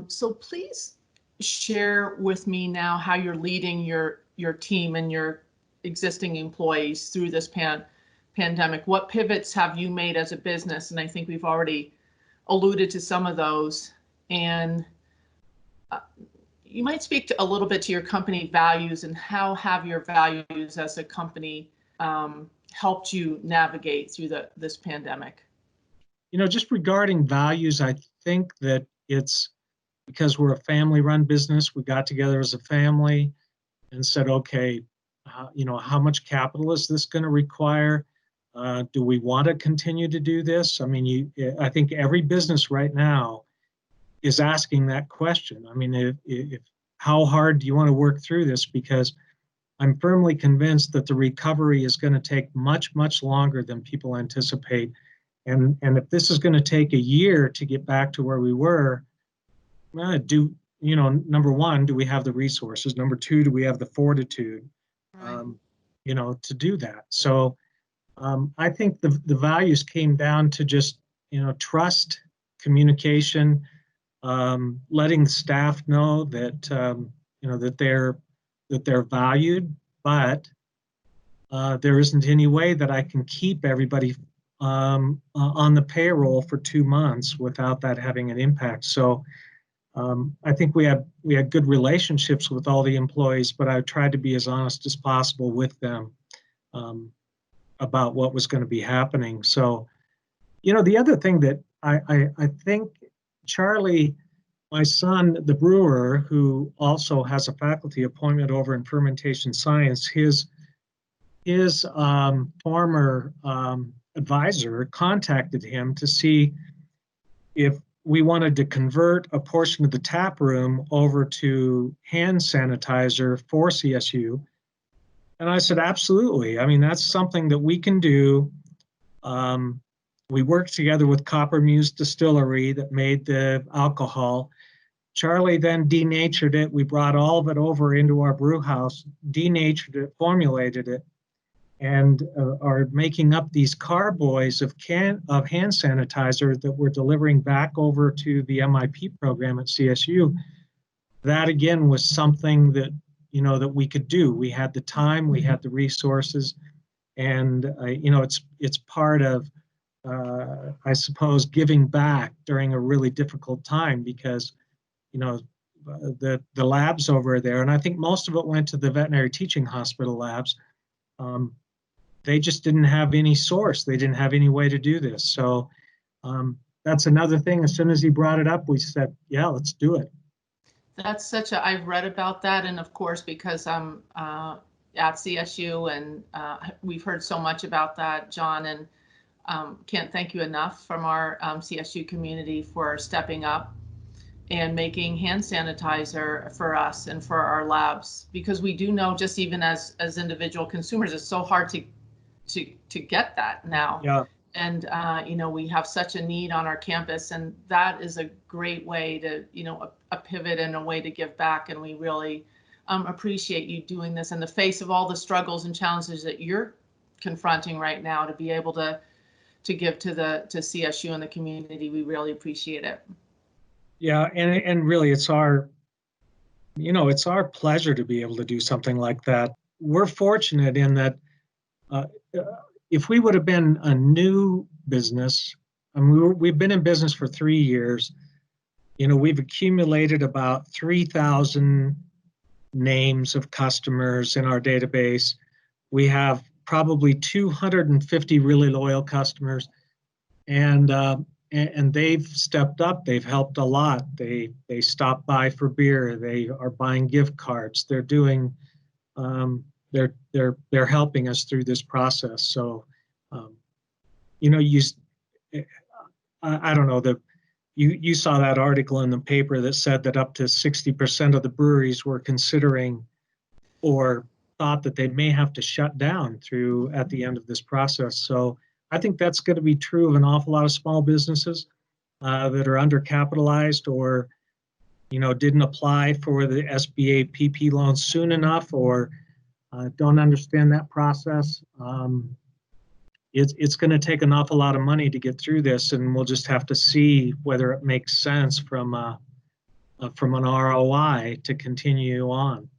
So please share with me now how you're leading your team and your existing employees through this pandemic. What pivots have you made as a business? And I think we've already alluded to some of those. And you might speak a little bit to your company values and how have your values as a company helped you navigate through this pandemic? Just regarding values, I think that it's because we're a family-run business. We got together as a family and said, okay, how much capital is this going to require? Do we want to continue to do this? I mean, I think every business right now is asking that question. I mean, how hard do you want to work through this? Because I'm firmly convinced that the recovery is going to take much, much longer than people anticipate. And if this is going to take a year to get back to where we were, number one, do we have the resources? Number two, do we have the fortitude, to do that? So I think the values came down to just, trust, communication, letting the staff know that, that they're valued, but there isn't any way that I can keep everybody on the payroll for 2 months without that having an impact. So I think we had good relationships with all the employees, but I tried to be as honest as possible with them about what was going to be happening. So, the other thing that I think Charlie, my son, the brewer, who also has a faculty appointment over in fermentation science, his former advisor contacted him to see if we wanted to convert a portion of the tap room over to hand sanitizer for CSU. And I said, absolutely. I mean, that's something that we can do. We worked together with Copper Muse Distillery that made the alcohol. Charlie then denatured it. We brought all of it over into our brew house, denatured it, formulated it, and are making up these carboys of hand sanitizer that we're delivering back over to the MIP program at CSU. That again was something that that we could do. We had the time, we had the resources, and it's part of I suppose giving back during a really difficult time, because the labs over there, and I think most of it went to the veterinary teaching hospital labs. They just didn't have any source. They didn't have any way to do this. So that's another thing. As soon as he brought it up, we said, yeah, let's do it. That's I've read about that. And of course, because I'm at CSU and we've heard so much about that, John, and can't thank you enough from our CSU community for stepping up and making hand sanitizer for us and for our labs, because we do know, just even as individual consumers, it's so hard to get that now. Yeah. And we have such a need on our campus, and that is a great way to a pivot and a way to give back. And we really appreciate you doing this in the face of all the struggles and challenges that you're confronting right now, to be able to give to CSU and the community. We really appreciate it. Yeah, and really it's our pleasure to be able to do something like that. We're fortunate in that if we would have been a new business, and we've been in business for 3 years, we've accumulated about 3,000 names of customers in our database. We have probably 250 really loyal customers, and they've stepped up. They've helped a lot. They stop by for beer. They are buying gift cards. They're doing they're helping us through this process. So I don't know, you saw that article in the paper that said that up to 60% of the breweries were considering or thought that they may have to shut down at the end of this process. So I think that's going to be true of an awful lot of small businesses that are undercapitalized or, didn't apply for the SBA PP loan soon enough, or don't understand that process. It's going to take an awful lot of money to get through this, and we'll just have to see whether it makes sense from a from an ROI to continue on.